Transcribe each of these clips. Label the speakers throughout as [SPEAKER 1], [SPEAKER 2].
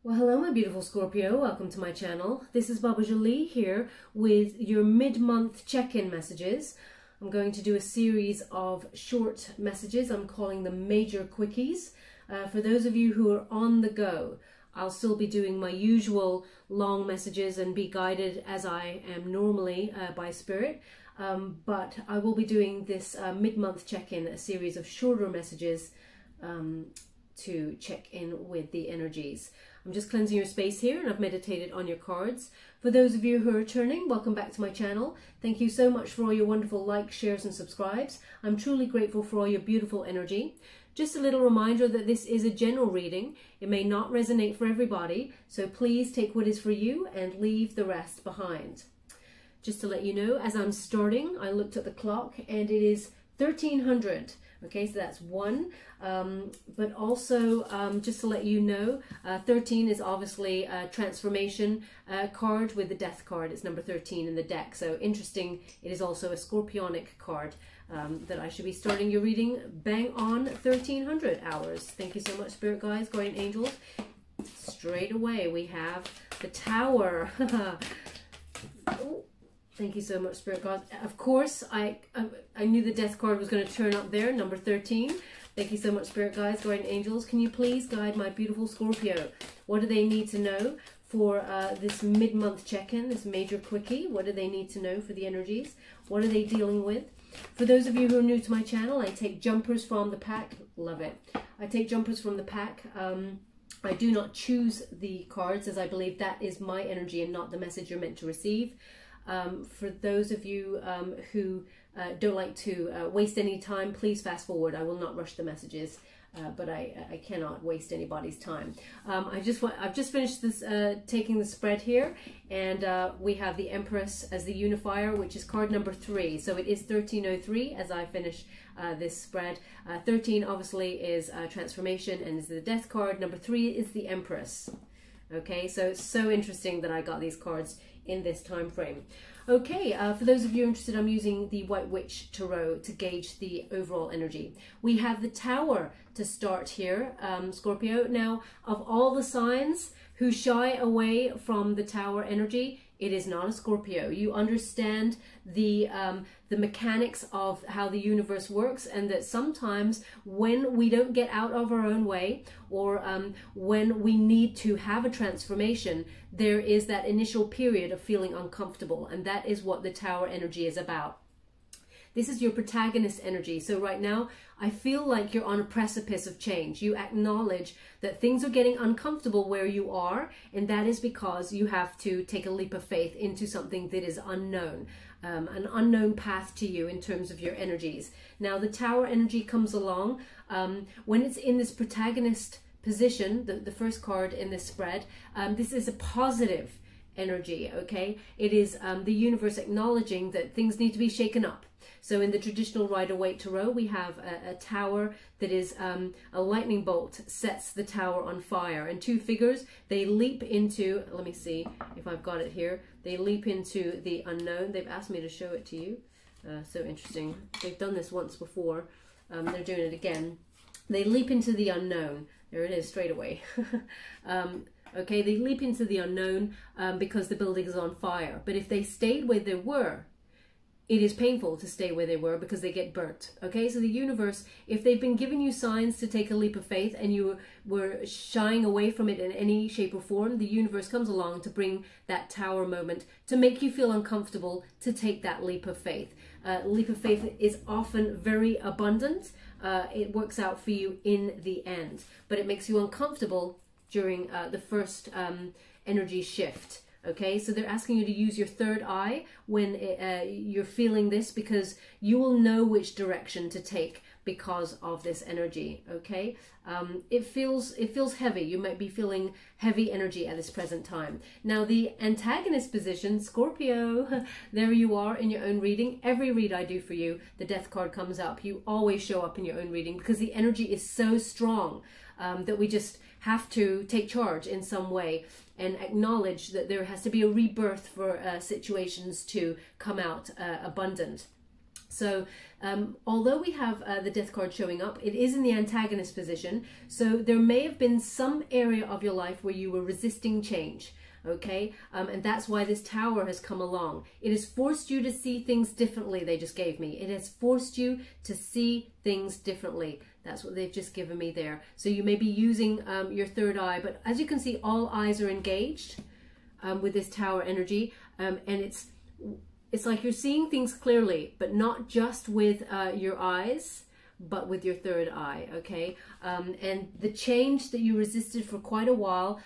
[SPEAKER 1] Well, hello, my beautiful Scorpio. Welcome to my channel. This is Baba Jolie here with your mid-month check-in messages. I'm going to do a series of short messages. I'm calling them major quickies. For those of you who are on the go, I'll still be doing my usual long messages and be guided as I am normally by spirit. But I will be doing this mid-month check-in, a series of shorter messages to check in with the energies. I'm just cleansing your space here, and I've meditated on your cards. For those of you who are returning, welcome back to my channel. Thank you so much for all your wonderful likes, shares and subscribes. I'm truly grateful for all your beautiful energy. Just a little reminder that this is a general reading. It may not resonate for everybody, so please take what is for you and leave the rest behind. Just to let you know, as I'm starting, I looked at the clock and it is 1300. Okay, so that's one, but also just to let you know, 13 is obviously a transformation card with the death card. It's number 13 in the deck. So interesting, it is also a scorpionic card that I should be starting your reading bang on 1300 hours. Thank you so much, Spirit Guides, Guardian Angels. Straight away, we have the Tower. Thank you so much, Spirit Guides. Of course, I knew the death card was going to turn up there, number 13. Thank you so much, Spirit Guides, Guardian Angels. Can you please guide my beautiful Scorpio? What do they need to know for this mid-month check-in, this major quickie? What do they need to know for the energies? What are they dealing with? For those of you who are new to my channel, I take jumpers from the pack. Love it. I take jumpers from the pack. I do not choose the cards, as I believe that is my energy and not the message you're meant to receive. For those of you who don't like to waste any time, please fast forward. I will not rush the messages, but I cannot waste anybody's time. I've just finished this taking the spread here, and we have the Empress as the unifier, which is card number 3. So it is 1303 as I finish this spread. 13 obviously is transformation and is the death card. Number 3 is the Empress. Okay, so it's so interesting that I got these cards in this time frame. Okay, for those of you interested, I'm using the White Witch Tarot to gauge the overall energy. We have the Tower to start here, Scorpio. Now, of all the signs who shy away from the Tower energy, it is not a Scorpio. You understand the mechanics of how the universe works, and that sometimes when we don't get out of our own way, or when we need to have a transformation, there is that initial period of feeling uncomfortable, and that is what the Tower energy is about. This is your protagonist energy. So right now, I feel like you're on a precipice of change. You acknowledge that things are getting uncomfortable where you are, and that is because you have to take a leap of faith into something that is unknown, an unknown path to you in terms of your energies. Now, the Tower energy comes along when it's in this protagonist position, the first card in this spread. This is a positive energy, okay? It is the universe acknowledging that things need to be shaken up. So in the traditional Rider-Waite Tarot, we have a tower that is a lightning bolt sets the tower on fire, and two figures, they leap into, let me see if I've got it here, they leap into the unknown. They've asked me to show it to you. So interesting. They've done this once before. They're doing it again. They leap into the unknown. There it is, straight away. Okay, they leap into the unknown because the building is on fire. But if they stayed where they were, it is painful to stay where they were because they get burnt. Okay, so the universe, if they've been giving you signs to take a leap of faith and you were shying away from it in any shape or form, the universe comes along to bring that Tower moment to make you feel uncomfortable to take that leap of faith. Leap of faith is often very abundant. It works out for you in the end, but it makes you uncomfortable during the first energy shift. Okay, so they're asking you to use your third eye when you're feeling this, because you will know which direction to take because of this energy. Okay, it feels heavy. You might be feeling heavy energy at this present time. Now, the antagonist position, Scorpio, there you are in your own reading. Every read I do for you, the death card comes up. You always show up in your own reading because the energy is so strong that we just have to take charge in some way and acknowledge that there has to be a rebirth for situations to come out abundant. So although we have the death card showing up, it is in the antagonist position. So there may have been some area of your life where you were resisting change. Okay, and that's why this tower has come along. It has forced you to see things differently. They just gave me. It has forced you to see things differently. That's what they've just given me there. So you may be using your third eye, but as you can see, all eyes are engaged with this tower energy, and it's like you're seeing things clearly, but not just with your eyes, but with your third eye. Okay, and the change that you resisted for quite a while,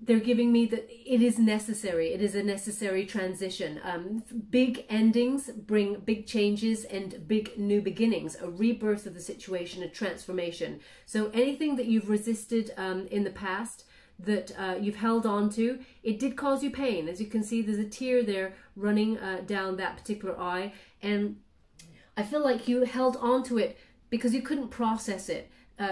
[SPEAKER 1] they're giving me that it is necessary. It is a necessary transition. Big endings bring big changes and big new beginnings, a rebirth of the situation, a transformation. So anything that you've resisted in the past, that you've held on to, it did cause you pain. As you can see, there's a tear there running down that particular eye. And I feel like you held on to it because you couldn't process it.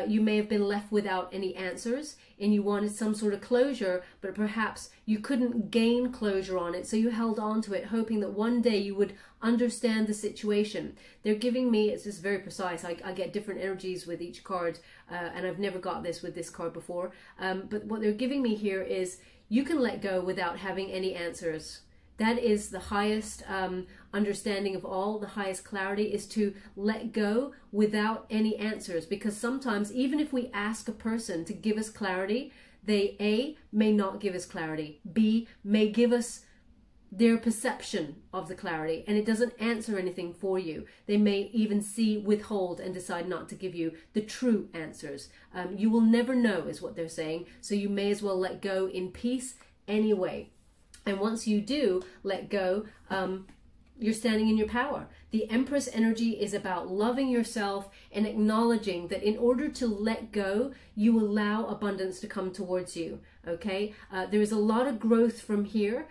[SPEAKER 1] You may have been left without any answers and you wanted some sort of closure, but perhaps you couldn't gain closure on it. So you held on to it, hoping that one day you would understand the situation. They're giving me, it's just very precise. I get different energies with each card, and I've never got this with this card before. But what they're giving me here is you can let go without having any answers. That is the highest understanding of all, the highest clarity, is to let go without any answers. Because sometimes, even if we ask a person to give us clarity, they A, may not give us clarity, B, may give us their perception of the clarity, and it doesn't answer anything for you. They may even withhold and decide not to give you the true answers. You will never know, is what they're saying, so you may as well let go in peace anyway. And once you do let go, you're standing in your power. The Empress energy is about loving yourself and acknowledging that in order to let go, you allow abundance to come towards you. Okay, there is a lot of growth from here.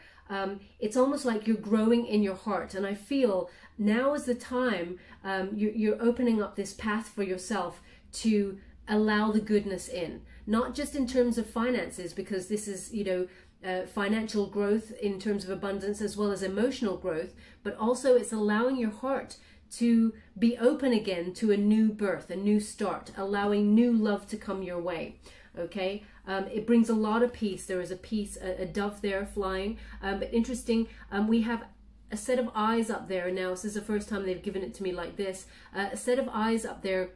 [SPEAKER 1] It's almost like you're growing in your heart, and I feel now is the time you're opening up this path for yourself to allow the goodness in, not just in terms of finances, because this is, you know, financial growth in terms of abundance as well as emotional growth, but also it's allowing your heart to be open again to a new birth, a new start, allowing new love to come your way. Okay, it brings a lot of peace. There is a peace, a dove there flying, but interesting, we have a set of eyes up there. Now this is the first time they've given it to me like this, a set of eyes up there.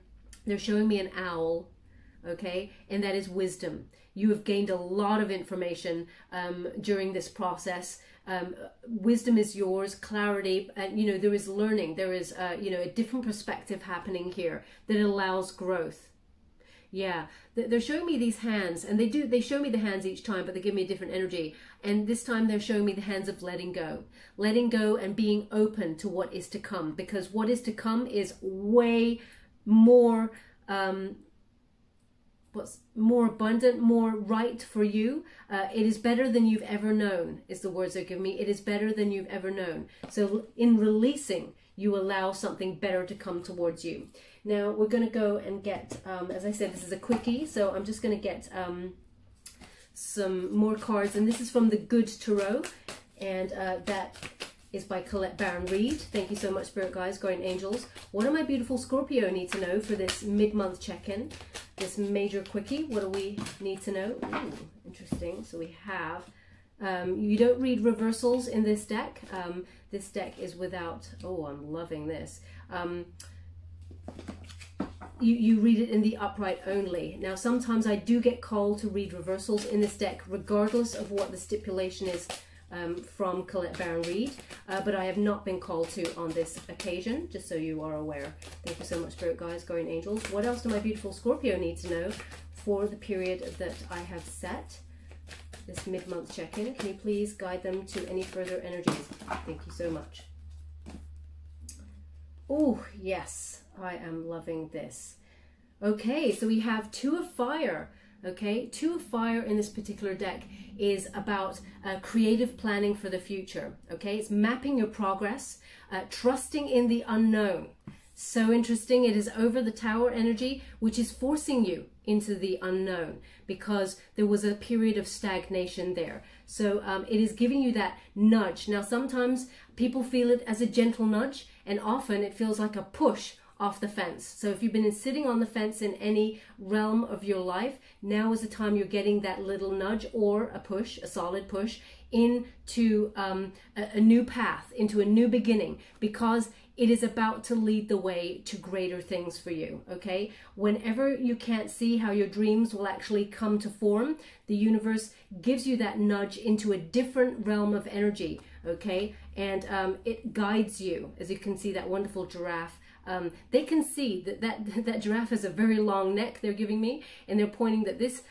[SPEAKER 1] They're showing me an owl. Okay, and that is wisdom. You have gained a lot of information during this process. Wisdom is yours, clarity, and you know, there is learning. There is you know, a different perspective happening here that allows growth. Yeah, they're showing me these hands, and they show me the hands each time, but they give me a different energy. And this time they're showing me the hands of letting go and being open to what is to come, because what is to come is way more what's more abundant, more right for you. It is better than you've ever known, is the words they're giving me. It is better than you've ever known. So in releasing, you allow something better to come towards you. Now we're going to go and get, as I said, this is a quickie, so I'm just going to get some more cards, and this is from the Good Tarot, and that is by Colette Baron-Reid. Thank you so much, Spirit Guides, Guardian Angels. What do my beautiful Scorpio need to know for this mid-month check-in, this major quickie? What do we need to know? Ooh, interesting. So we have, you don't read reversals in this deck. This deck is without, oh, I'm loving this. You read it in the upright only. Now, sometimes I do get called to read reversals in this deck, regardless of what the stipulation is from Colette Baron-Reid, but I have not been called to on this occasion, just so you are aware. Thank you so much, Spirit Guides, Guardian Angels. What else do my beautiful Scorpio need to know for the period that I have set, this mid-month check-in? Can you please guide them to any further energies? Thank you so much. Oh, yes, I am loving this. Okay, so we have Two of Fire. Okay, Two of Fire in this particular deck is about creative planning for the future. Okay, it's mapping your progress, trusting in the unknown. So interesting. It is over the Tower energy, which is forcing you into the unknown because there was a period of stagnation there. So it is giving you that nudge. Now, sometimes people feel it as a gentle nudge, and often it feels like a push off the fence. So if you've been sitting on the fence in any realm of your life, now is the time you're getting that little nudge or a push, a solid push into a new path, into a new beginning, because it is about to lead the way to greater things for you, okay? Whenever you can't see how your dreams will actually come to form, the universe gives you that nudge into a different realm of energy, okay? And it guides you. As you can see, that wonderful giraffe. They can see that giraffe has a very long neck they're giving me, and they're pointing that this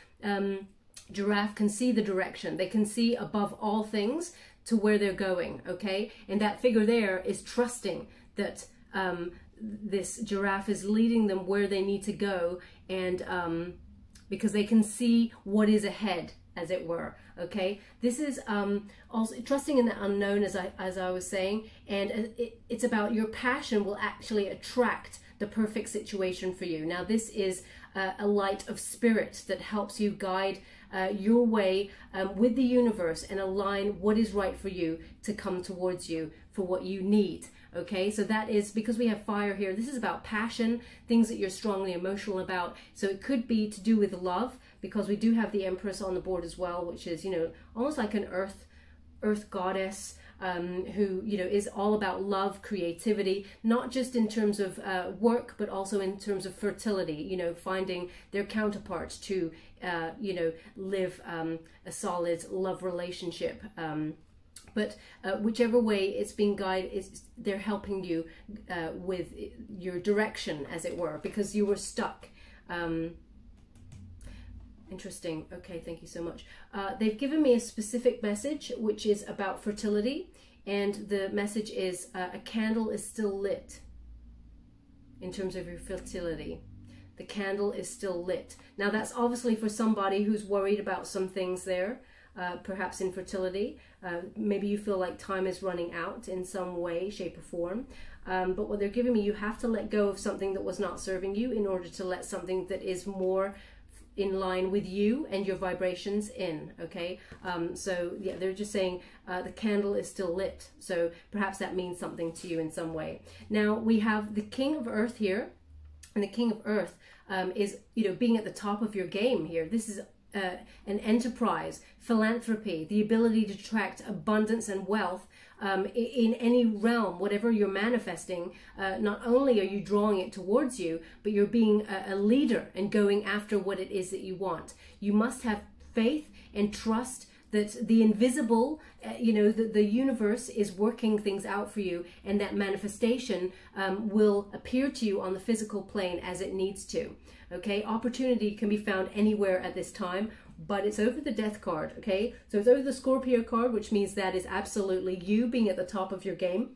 [SPEAKER 1] giraffe can see the direction. They can see above all things to where they're going, okay? And that figure there is trusting that this giraffe is leading them where they need to go, and because they can see what is ahead, as it were, okay? This is also trusting in the unknown, as I was saying, and it's about your passion will actually attract the perfect situation for you. Now, this is a light of spirit that helps you guide your way with the universe and align what is right for you to come towards you for what you need. Okay, so that is because we have fire here. This is about passion, things that you're strongly emotional about. So it could be to do with love, because we do have the Empress on the board as well, which is, you know, almost like an earth goddess who, you know, is all about love, creativity, not just in terms of work, but also in terms of fertility, you know, finding their counterparts to, you know, live a solid love relationship. But whichever way it's being guided, they're helping you with your direction, as it were, because you were stuck. Interesting. Okay, thank you so much. They've given me a specific message, which is about fertility. And the message is a candle is still lit in terms of your fertility. The candle is still lit. Now, that's obviously for somebody who's worried about some things there. Perhaps infertility, maybe you feel like time is running out in some way, shape or form, but what they're giving me, you have to let go of something that was not serving you in order to let something that is more in line with you and your vibrations in, okay? So yeah, they're just saying the candle is still lit, so perhaps that means something to you in some way. Now we have the King of Earth here, and the King of Earth is, you know, being at the top of your game here. This is an enterprise, philanthropy, the ability to attract abundance and wealth in any realm, whatever you're manifesting. Not only are you drawing it towards you, but you're being a leader and going after what it is that you want. You must have faith and trust that the invisible, you know, the universe is working things out for you, and that manifestation will appear to you on the physical plane as it needs to. Okay, opportunity can be found anywhere at this time, but it's over the Death card, okay? So it's over the Scorpio card, which means that is absolutely you being at the top of your game,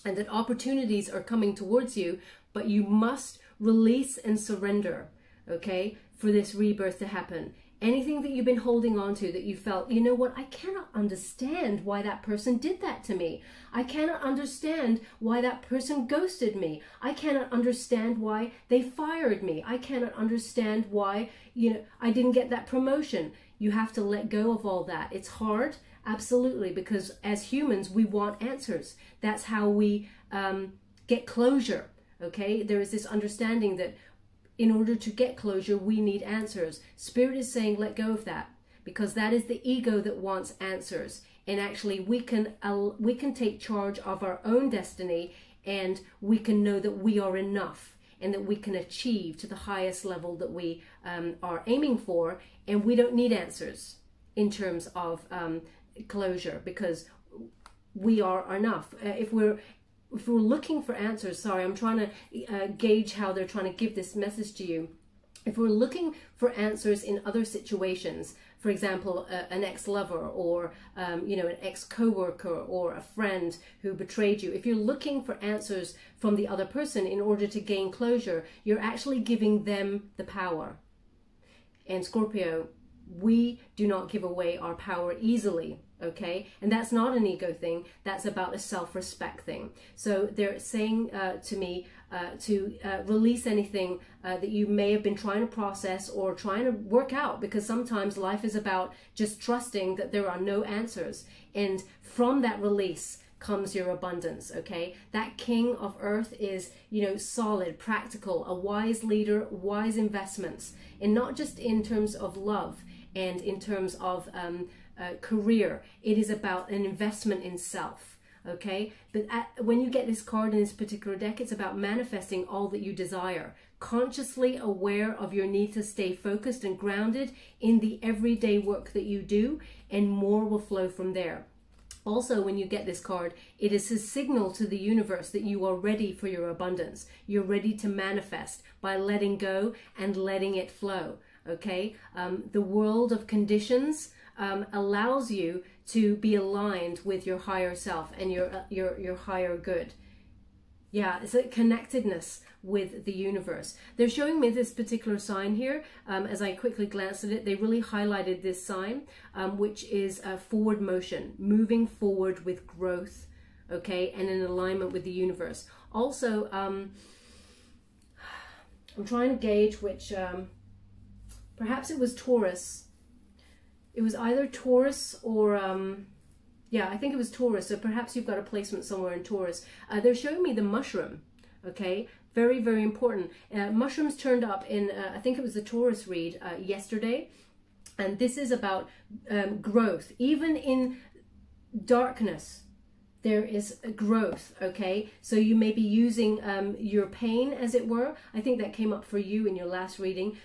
[SPEAKER 1] and that opportunities are coming towards you, but you must release and surrender, okay, for this rebirth to happen. Anything that you've been holding on to that you felt, you know what, I cannot understand why that person did that to me. I cannot understand why that person ghosted me. I cannot understand why they fired me. I cannot understand why, you know, I didn't get that promotion. You have to let go of all that. It's hard, absolutely, because as humans, we want answers. That's how we get closure, okay? There is this understanding that in order to get closure, we need answers. Spirit is saying, let go of that, because that is the ego that wants answers. And actually, we can take charge of our own destiny, and we can know that we are enough, and that we can achieve to the highest level that we are aiming for. And we don't need answers in terms of closure, because we are enough. If we're looking for answers, sorry, I'm trying to gauge how they're trying to give this message to you. If we're looking for answers in other situations, for example, an ex-lover, or you know, an ex-co-worker, or a friend who betrayed you, if you're looking for answers from the other person in order to gain closure, you're actually giving them the power. And Scorpio, We do not give away our power easily, okay? And that's not an ego thing. That's about a self-respect thing. So they're saying to me to release anything that you may have been trying to process or trying to work out, because sometimes life is about just trusting that there are no answers. And from that release comes your abundance, okay? That king of earth is, you know, solid, practical, a wise leader, wise investments, and not just in terms of love and in terms of career. It is about an investment in self, okay? But when you get this card in this particular deck, it's about manifesting all that you desire, consciously aware of your need to stay focused and grounded in the everyday work that you do, and more will flow from there. Also, when you get this card, it is a signal to the universe that you are ready for your abundance. You're ready to manifest by letting go and letting it flow, okay? The world of conditions allows you to be aligned with your higher self and your higher good. Yeah, it's a connectedness with the universe. They're showing me this particular sign here. As I quickly glanced at it, they really highlighted this sign, which is forward motion, moving forward with growth, okay, and in alignment with the universe. Also, I'm trying to gauge which, perhaps it was Taurus. It was either Taurus or... yeah, I think it was Taurus, so perhaps you've got a placement somewhere in Taurus. They're showing me the mushroom, okay? Very, very important. Mushrooms turned up in, I think it was the Taurus read yesterday. And this is about growth. Even in darkness, there is a growth, okay? So you may be using your pain, as it were. I think that came up for you in your last reading.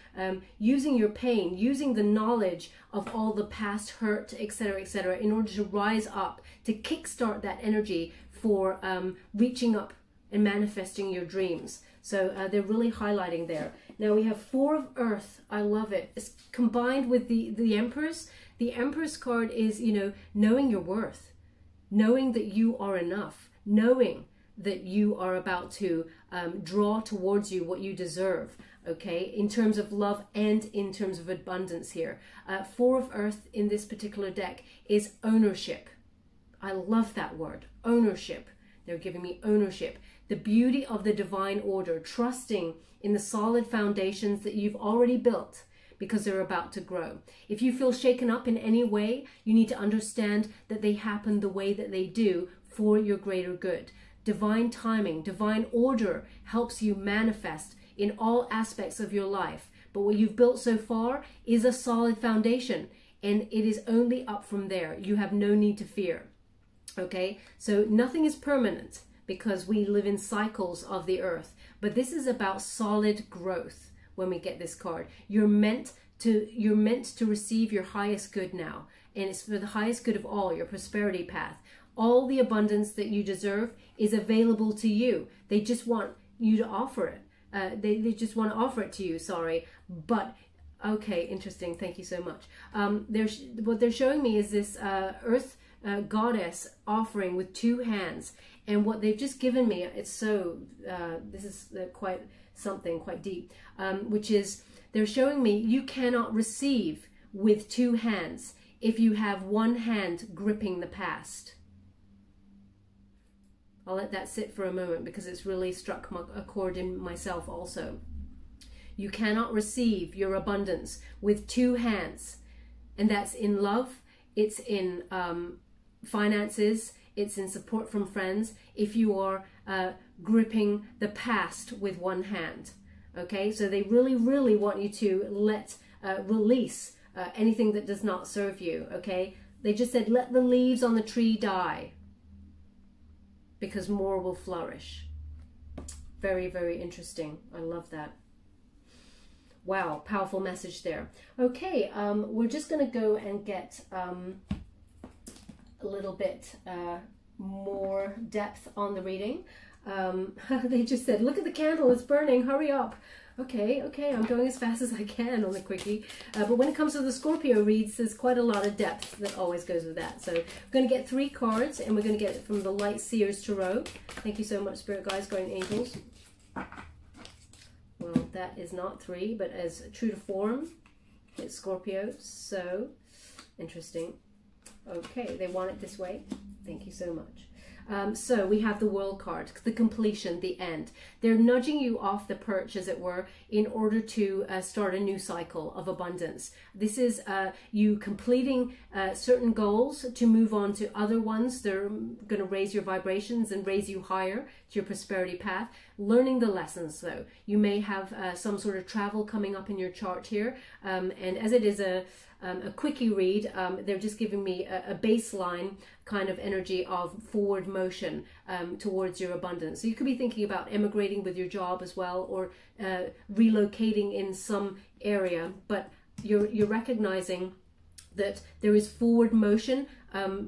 [SPEAKER 1] Using your pain, using the knowledge of all the past hurt, etc., in order to rise up, to kickstart that energy for reaching up and manifesting your dreams. So they're really highlighting there. Now we have Four of Earth. I love it. It's combined with the Empress. The Empress card is, you know, knowing your worth. Knowing that you are enough, knowing that you are about to draw towards you what you deserve, okay, in terms of love and in terms of abundance here. Four of Earth in this particular deck is ownership. I love that word, ownership. They're giving me ownership. The beauty of the divine order, trusting in the solid foundations that you've already built, because they're about to grow. If you feel shaken up in any way, you need to understand that they happen the way that they do for your greater good. Divine timing, divine order helps you manifest in all aspects of your life. But what you've built so far is a solid foundation, and it is only up from there. You have no need to fear, okay? So nothing is permanent because we live in cycles of the earth. But this is about solid growth. When we get this card, you're meant to receive your highest good now, and it's for the highest good of all, your prosperity path. All the abundance that you deserve is available to you. They just want you to offer it. They just want to offer it to you, sorry. But okay, interesting, thank you so much. What they're showing me is this earth goddess offering with two hands, and what they've just given me, it's so this is quite something quite deep, which is they're showing me you cannot receive with two hands if you have one hand gripping the past. I'll let that sit for a moment because it's really struck a chord in myself also. You cannot receive your abundance with two hands, and that's in love, it's in finances, it's in support from friends, if you are gripping the past with one hand, okay? So they really, really want you to release anything that does not serve you, okay? They just said, let the leaves on the tree die, because more will flourish. Very, very interesting. I love that. Wow, powerful message there. Okay, we're just going to go and get a little bit more depth on the reading. They just said, look at the candle, it's burning, hurry up. Okay, I'm going as fast as I can on the Quickie. But when it comes to the Scorpio reads, there's quite a lot of depth that always goes with that. So we're going to get 3 cards, and we're going to get it from the Light Seers Tarot. Thank you so much, Spirit Guides, Guardian Angels. Well, that is not 3, but as true to form, It's Scorpio. So interesting. Okay, they want it this way. Thank you so much. So we have the World card, the completion, the end. They're nudging you off the perch, as it were, in order to start a new cycle of abundance. This is you completing certain goals to move on to other ones. They're going to raise your vibrations and raise you higher to your prosperity path. Learning the lessons, though. You may have some sort of travel coming up in your chart here. And as it is a quickie read, they're just giving me a baseline kind of energy of forward motion towards your abundance. So you could be thinking about emigrating with your job as well, or relocating in some area, but you're recognizing that there is forward motion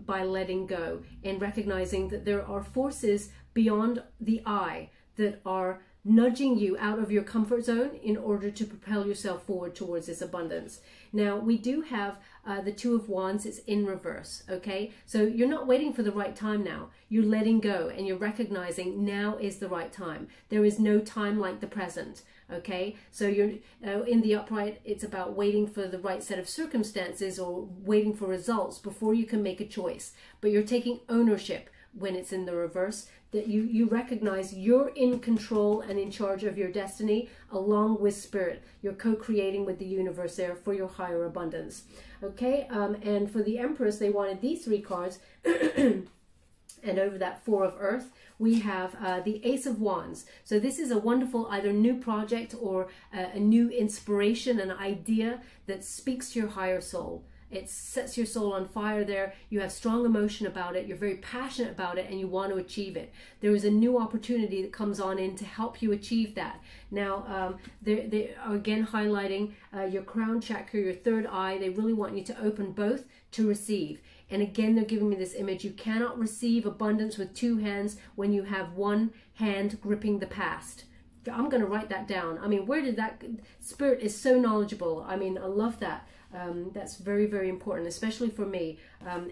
[SPEAKER 1] by letting go, and recognizing that there are forces beyond the eye that are nudging you out of your comfort zone in order to propel yourself forward towards this abundance. Now, we do have the Two of Wands. It's in reverse, okay? So you're not waiting for the right time now. You're letting go, and you're recognizing now is the right time. There is no time like the present, okay? So you're in the upright, it's about waiting for the right set of circumstances or waiting for results before you can make a choice. But you're taking ownership when it's in the reverse, that you recognize you're in control and in charge of your destiny along with spirit. You're co-creating with the universe there for your higher abundance. Okay, and for the Empress, they wanted these three cards. And over that Four of Earth, we have the Ace of Wands. So this is a wonderful either new project or a new inspiration, an idea that speaks to your higher soul. It sets your soul on fire there. You have strong emotion about it. You're very passionate about it, and you want to achieve it. There is a new opportunity that comes on in to help you achieve that. Now, they are again highlighting your crown chakra, your third eye. They really want you to open both to receive. And again, they're giving me this image. You cannot receive abundance with two hands when you have one hand gripping the past. I'm going to write that down. I mean, where did that... Spirit is so knowledgeable. I mean, I love that. That's very, very important, especially for me.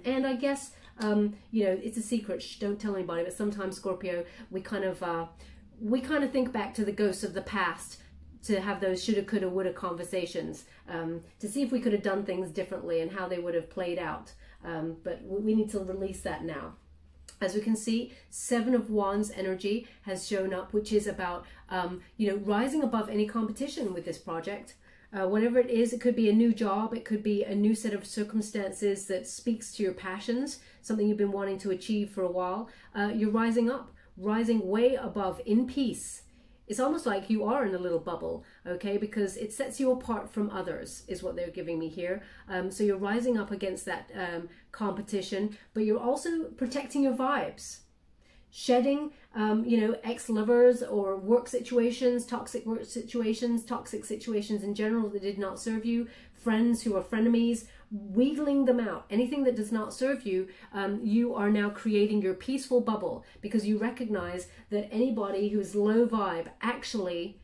[SPEAKER 1] And I guess, you know, it's a secret. Shh, don't tell anybody. But sometimes, Scorpio, we kind of think back to the ghosts of the past to have those shoulda, coulda, woulda conversations, to see if we could have done things differently and how they would have played out. But we need to release that now. As we can see, Seven of Wands energy has shown up, which is about, you know, rising above any competition with this project. Whatever it is, it could be a new job, it could be a new set of circumstances that speaks to your passions, something you've been wanting to achieve for a while. You're rising up, rising way above in peace. It's almost like you are in a little bubble, okay, because it sets you apart from others, is what they're giving me here. So you're rising up against that competition, but you're also protecting your vibes. Shedding, you know, ex-lovers or work situations, toxic situations in general that did not serve you, friends who are frenemies, wheedling them out. Anything that does not serve you, you are now creating your peaceful bubble, because you recognize that anybody who's low vibe, actually,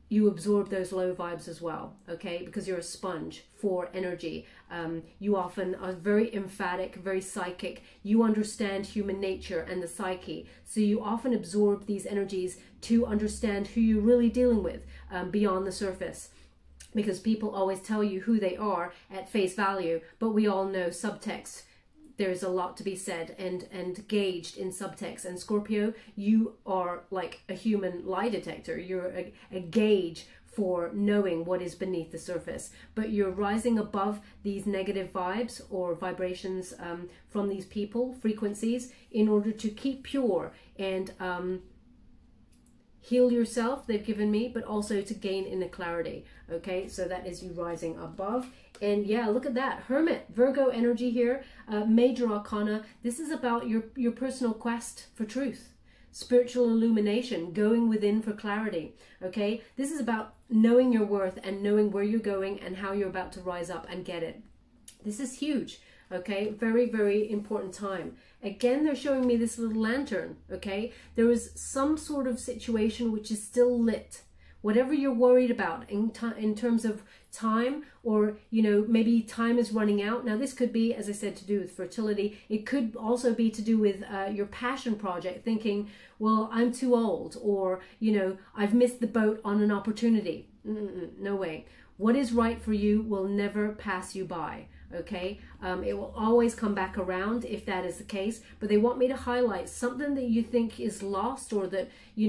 [SPEAKER 1] you absorb those low vibes as well, okay? Because you're a sponge for energy. You often are very emphatic, very psychic. You understand human nature and the psyche. So you often absorb these energies to understand who you're really dealing with beyond the surface. Because people always tell you who they are at face value, but we all know subtext. There's a lot to be said and gauged in subtext. And Scorpio, you are like a human lie detector. You're a gauge for knowing what is beneath the surface. But you're rising above these negative vibes or vibrations from these people, frequencies, in order to keep pure and heal yourself, they've given me, but also to gain inner clarity. Okay, so that is you rising above. And yeah, look at that, Hermit, Virgo energy here, major arcana. This is about your personal quest for truth, spiritual illumination, going within for clarity. Okay, this is about knowing your worth and knowing where you're going and how you're about to rise up and get it. This is huge. Okay, very, very important time. Again, they're showing me this little lantern. Okay, there is some sort of situation which is still lit. Whatever you're worried about in terms of time, or, you know, maybe time is running out. Now, this could be, as I said, to do with fertility. It could also be to do with your passion project, thinking, well, I'm too old, or, you know, I've missed the boat on an opportunity. No way. What is right for you will never pass you by. Okay, it will always come back around if that is the case. But they want me to highlight something that you think is lost, or that, you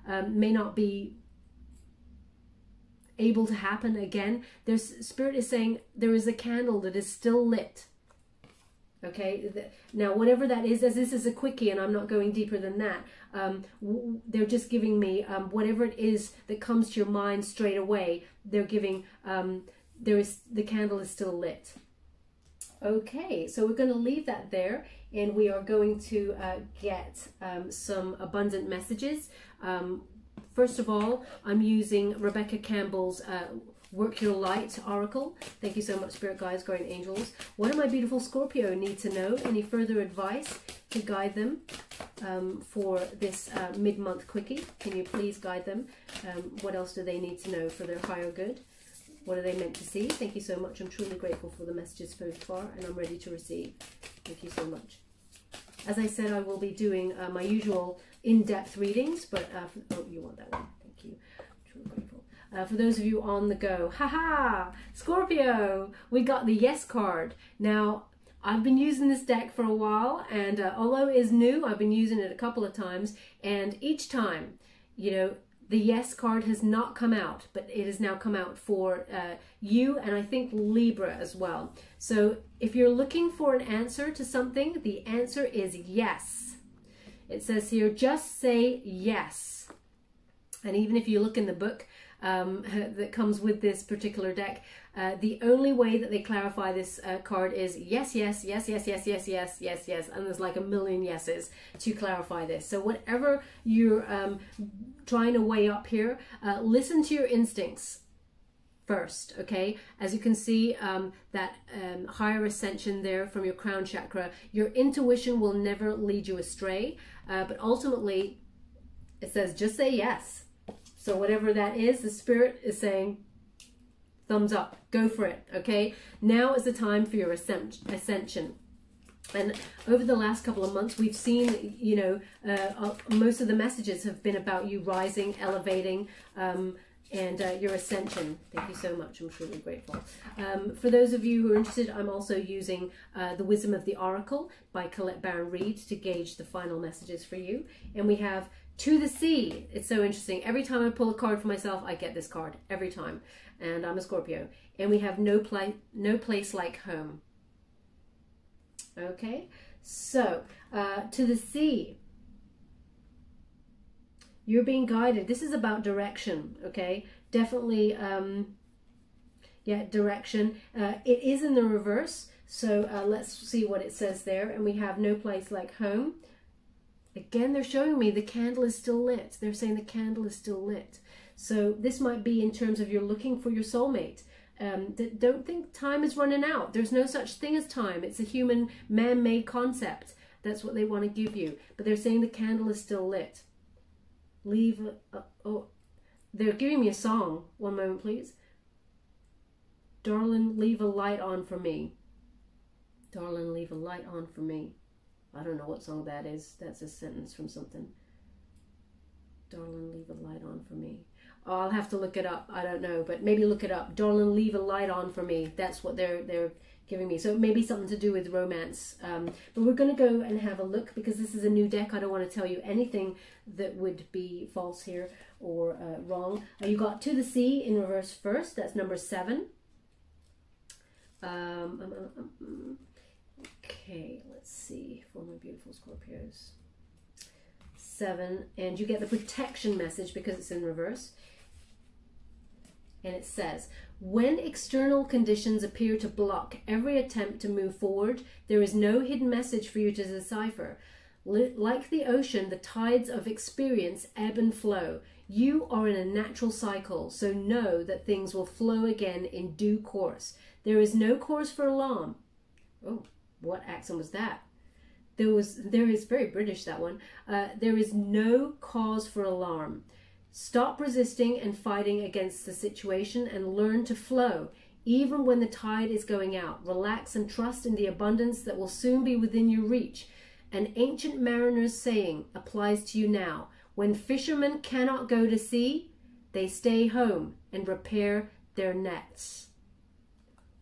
[SPEAKER 1] know, may not be able to happen again. There's, Spirit is saying there is a candle that is still lit. Okay, now whatever that is, as this is a quickie and I'm not going deeper than that, they're just giving me whatever it is that comes to your mind straight away. They're giving, the candle is still lit. Okay, so we're going to leave that there, and we are going to get some abundant messages. First of all, I'm using Rebecca Campbell's Work Your Light Oracle. Thank you so much, Spirit Guides, Guardian Angels. What do my beautiful Scorpio need to know? Any further advice to guide them for this mid-month quickie? Can you please guide them? What else do they need to know for their higher good? What are they meant to see? Thank you so much. I'm truly grateful for the messages so far, and I'm ready to receive. Thank you so much. As I said, I will be doing my usual in-depth readings, but oh, you want that one? Thank you. I'm truly grateful. For those of you on the go, haha, Scorpio, we got the Yes card. Now, I've been using this deck for a while, and although it is new, I've been using it a couple of times, and each time, you know, the Yes card has not come out, but it has now come out for you, and I think Libra as well. So if you're looking for an answer to something, the answer is yes. It says here, just say yes. And even if you look in the book that comes with this particular deck, the only way that they clarify this card is yes, yes, yes, yes, yes, yes, yes, yes, yes, and there's like a million yeses to clarify this. So whatever you're trying to weigh up here, listen to your instincts first, okay? As you can see, that higher ascension there from your crown chakra, your intuition will never lead you astray, but ultimately it says just say yes. So whatever that is, the Spirit is saying thumbs up, go for it, okay? Now is the time for your ascension. And over the last couple of months, we've seen, you know, most of the messages have been about you rising, elevating, and your ascension. Thank you so much. I'm truly grateful. For those of you who are interested, I'm also using The Wisdom of the Oracle by Colette Baron Reid to gauge the final messages for you. And we have To the Sea. It's so interesting. Every time I pull a card for myself, I get this card. Every time. And I'm a Scorpio. And we have No Place Like Home. Okay. So, To the Sea. You're being guided. This is about direction, okay? Definitely, yeah, direction. It is in the reverse, so let's see what it says there. And we have No Place Like Home. Again, they're showing me the candle is still lit. They're saying the candle is still lit. So this might be in terms of you're looking for your soulmate. Don't think time is running out. There's no such thing as time. It's a human man-made concept. That's what they want to give you. But they're saying the candle is still lit. Oh, they're giving me a song. One moment, please. Darling, leave a light on for me. Darling, leave a light on for me. I don't know what song that is. That's a sentence from something. Darling, leave a light on for me. Oh, I'll have to look it up. I don't know, but maybe look it up. Darling, leave a light on for me. That's what they're giving me. So maybe something to do with romance. But we're going to go and have a look because this is a new deck. I don't want to tell you anything that would be false here or wrong. You got To the Sea in reverse first. That's number 7. Okay, let's see for my beautiful Scorpios. 7, and you get the protection message because it's in reverse. And it says, when external conditions appear to block every attempt to move forward, there is no hidden message for you to decipher. Like the ocean, the tides of experience ebb and flow. You are in a natural cycle, so know that things will flow again in due course. There is no cause for alarm. Oh, what accent was that? There is very British, that one. There is no cause for alarm. Stop resisting and fighting against the situation and learn to flow, even when the tide is going out. Relax and trust in the abundance that will soon be within your reach. An ancient mariner's saying applies to you now. When fishermen cannot go to sea, they stay home and repair their nets.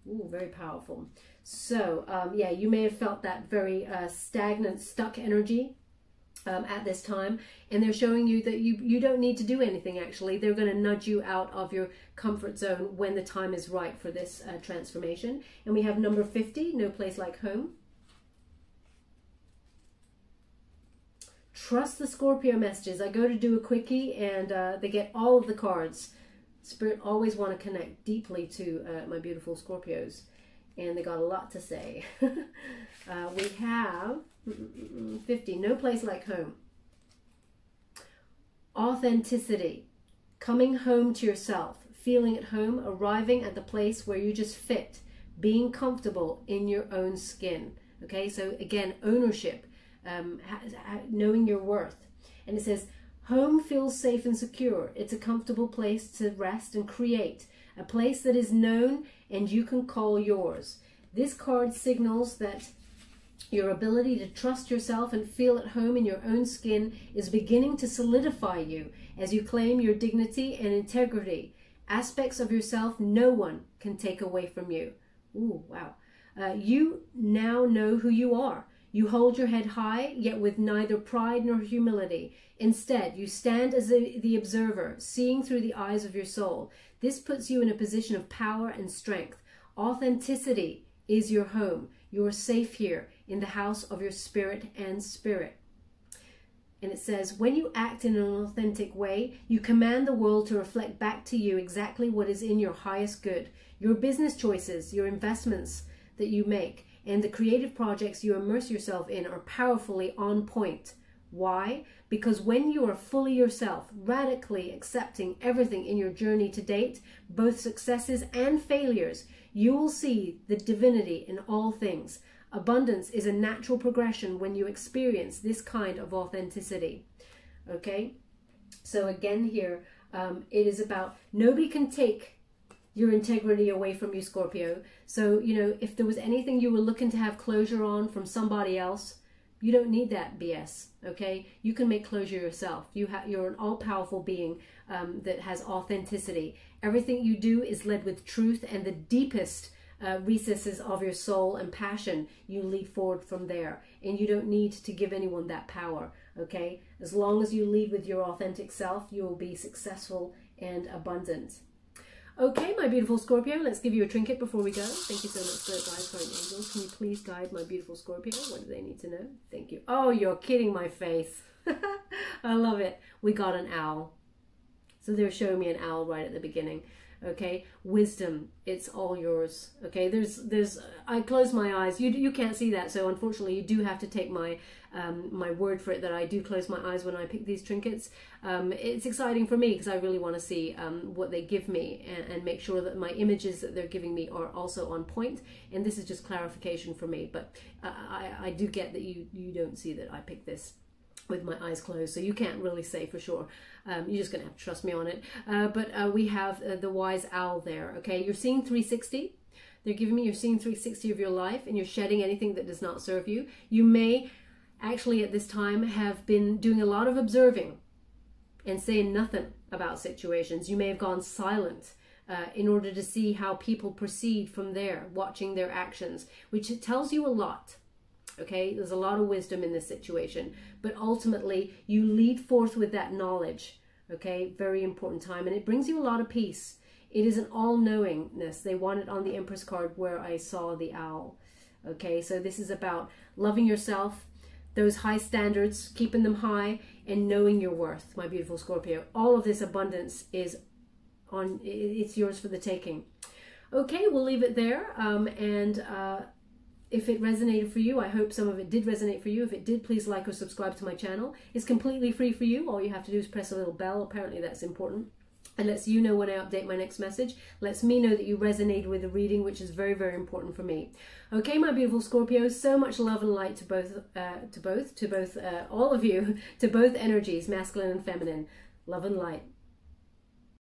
[SPEAKER 1] Ooh, very powerful. So, yeah, you may have felt that very stagnant, stuck energy at this time, and they're showing you that you don't need to do anything. Actually, they're going to nudge you out of your comfort zone when the time is right for this transformation. And we have number 50, no place like home. Trust the Scorpio messages. I go to do a quickie and they get all of the cards. Spirit always want to connect deeply to my beautiful Scorpios, and they got a lot to say. We have 50, no place like home. Authenticity, coming home to yourself, feeling at home, arriving at the place where you just fit, being comfortable in your own skin. Okay, so again, ownership, knowing your worth. And it says, home feels safe and secure. It's a comfortable place to rest and create, a place that is known and you can call yours. This card signals that your ability to trust yourself and feel at home in your own skin is beginning to solidify you as you claim your dignity and integrity, aspects of yourself no one can take away from you. Ooh, wow. You now know who you are. You hold your head high, yet with neither pride nor humility. Instead, you stand as the observer, seeing through the eyes of your soul. This puts you in a position of power and strength. Authenticity is your home. You are safe here in the house of your spirit and spirit. And it says, when you act in an authentic way, you command the world to reflect back to you exactly what is in your highest good. Your business choices, your investments that you make, and the creative projects you immerse yourself in are powerfully on point. Why? Because when you are fully yourself, radically accepting everything in your journey to date, both successes and failures, you will see the divinity in all things. Abundance is a natural progression when you experience this kind of authenticity. Okay? So again here, it is about nobody can take your integrity away from you, Scorpio. So, you know, if there was anything you were looking to have closure on from somebody else, you don't need that BS, okay? You can make closure yourself. You're an all-powerful being that has authenticity. Everything you do is led with truth and the deepest recesses of your soul and passion. You lead forward from there, and you don't need to give anyone that power, okay? As long as you lead with your authentic self, you will be successful and abundant. Okay, my beautiful Scorpio, let's give you a trinket before we go. Thank you so much, Spirit Guides, Guardian Angels. Can you please guide my beautiful Scorpio? What do they need to know? Thank you. Oh, you're kidding my face. I love it. We got an owl. So they're showing me an owl right at the beginning. Okay, wisdom, it's all yours. Okay, I close my eyes. You can't see that, so unfortunately you do have to take my my word for it that I do close my eyes when I pick these trinkets. It's exciting for me because I really want to see what they give me and make sure that my images that they're giving me are also on point. And this is just clarification for me, but I do get that you don't see that I picked this with my eyes closed, so you can't really say for sure. You're just gonna have to trust me on it. But we have the wise owl there. Okay, you're seeing 360. They're giving me you're seeing 360 of your life, and you're shedding anything that does not serve you. You may actually at this time have been doing a lot of observing and saying nothing about situations. You may have gone silent in order to see how people proceed from there, watching their actions, which tells you a lot. Okay, there's a lot of wisdom in this situation, but ultimately you lead forth with that knowledge. Okay, very important time, and it brings you a lot of peace. It is an all-knowingness. They want it on the Empress card where I saw the owl. Okay, so this is about loving yourself, those high standards, keeping them high, and knowing your worth, my beautiful Scorpio. All of this abundance is it's yours for the taking. Okay, we'll leave it there, if it resonated for you, I hope some of it did resonate for you. If it did, please like or subscribe to my channel. It's completely free for you. All you have to do is press a little bell. Apparently that's important. And lets you know when I update my next message. Lets me know that you resonated with the reading, which is very, very important for me. Okay, my beautiful Scorpios, so much love and light to both, all of you, to both energies, masculine and feminine. Love and light.